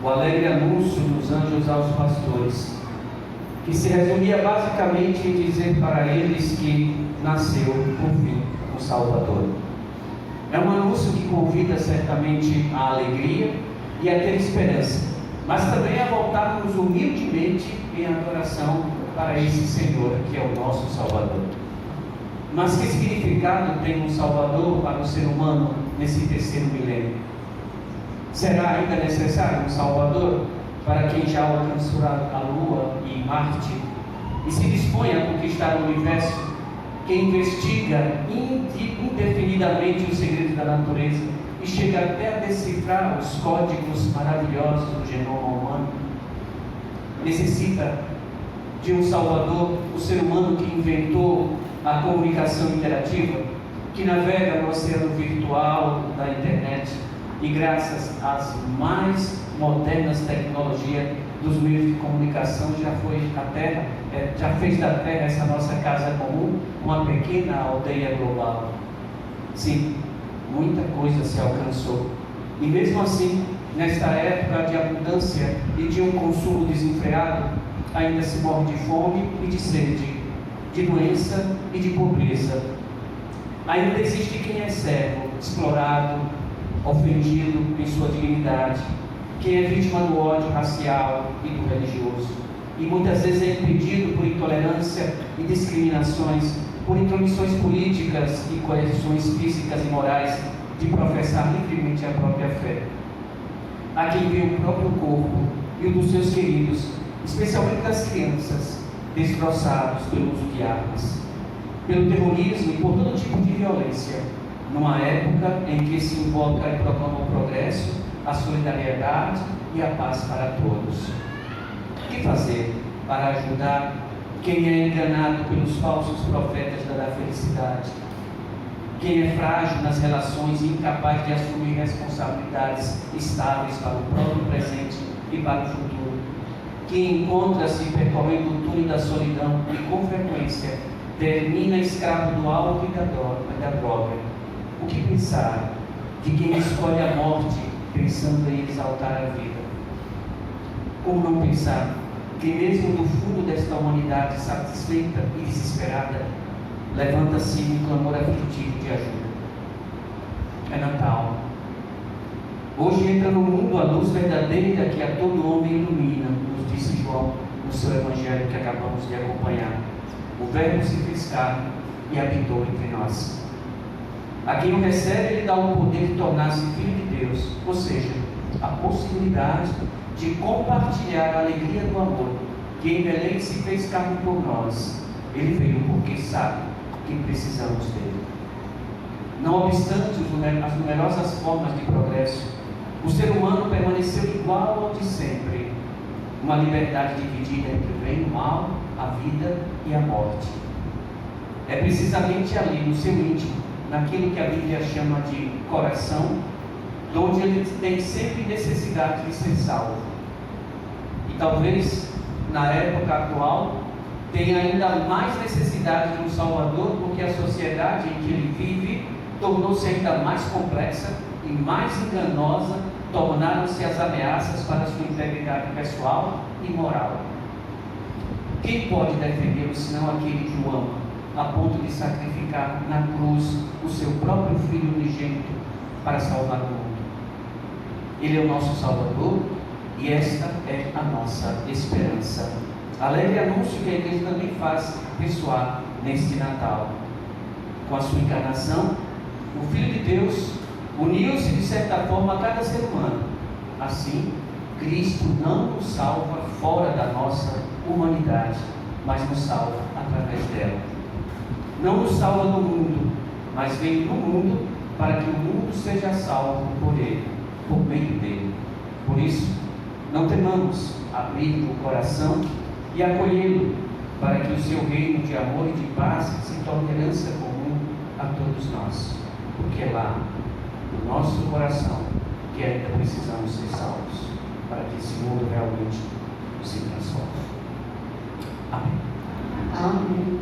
o alegre anúncio dos anjos aos pastores, que se resumia basicamente em dizer para eles que nasceu, por fim, o Salvador. É um anúncio que convida certamente à alegria e a ter esperança, mas também a voltarmos humildemente em adoração para esse Senhor que é o nosso Salvador. Mas que significado tem um Salvador para o ser humano nesse terceiro milênio? Será ainda necessário um Salvador para quem já alcançou a Lua e Marte e se dispõe a conquistar o universo, que investiga indefinidamente os segredos da natureza e chega até a decifrar os códigos maravilhosos do genoma humano? Necessita de um Salvador o ser humano que inventou a comunicação interativa, que navega no oceano virtual da internet e graças às mais modernas tecnologias dos meios de comunicação já fez da Terra essa nossa casa comum, uma pequena aldeia global. Sim, muita coisa se alcançou. E mesmo assim, nesta época de abundância e de um consumo desenfreado, ainda se morre de fome e de sede, de doença e de pobreza. Ainda existe quem é cego, explorado, ofendido em sua dignidade, quem é vítima do ódio racial e do religioso, e muitas vezes é impedido por intolerância e discriminações, por intromissões políticas e coerções físicas e morais de professar livremente a própria fé. Há quem vê o próprio corpo e o dos seus queridos, especialmente das crianças, destroçados pelo uso de armas, pelo terrorismo e por todo tipo de violência, numa época em que se invoca e proclama o progresso, a solidariedade e a paz para todos. O que fazer para ajudar quem é enganado pelos falsos profetas da felicidade? Quem é frágil nas relações e incapaz de assumir responsabilidades estáveis para o próprio presente e para o futuro? Quem encontra-se percorrendo o túnel da solidão e com frequência termina escravo do álcool e da droga? O que pensar de quem escolhe a morte pensando em exaltar a vida? Como não pensar que mesmo do fundo desta humanidade satisfeita e desesperada, levanta-se um clamor aflitivo de ajuda? É Natal. Hoje entra no mundo a luz verdadeira que a todo homem ilumina, nos disse João no seu evangelho que acabamos de acompanhar. O Verbo se fez carne e habitou entre nós. A quem o recebe, ele dá o poder de tornar-se filho de Deus, ou seja, a possibilidade de compartilhar a alegria do amor, que em Belém se fez carne por nós. Ele veio porque sabe que precisamos dele. Não obstante as numerosas formas de progresso, o ser humano permaneceu igual ao de sempre, uma liberdade dividida entre o bem e o mal, a vida e a morte. É precisamente ali, no seu íntimo, naquilo que a Bíblia chama de coração, onde ele tem sempre necessidade de ser salvo. E talvez, na época atual, tenha ainda mais necessidade de um Salvador, porque a sociedade em que ele vive tornou-se ainda mais complexa e mais enganosa, tornaram-se as ameaças para a sua integridade pessoal e moral. Quem pode defendê-lo senão aquele que o ama, a ponto de sacrificar na cruz o seu próprio Filho unigênito para salvar o mundo? Ele é o nosso Salvador e esta é a nossa esperança. Alegre anúncio que a igreja também faz ressoar neste Natal. Com a sua encarnação, o Filho de Deus uniu-se de certa forma a cada ser humano. Assim, Cristo não nos salva fora da nossa humanidade, mas nos salva através dela. Não nos salva no mundo, mas veio no mundo para que o mundo seja salvo por Ele, por meio dele. Por isso, não temamos abrir o coração e acolhê-lo, para que o seu reino de amor e de paz se torne herança comum a todos nós, porque é lá, no nosso coração, que ainda precisamos ser salvos, para que esse mundo realmente se transforme. Amém. Amém.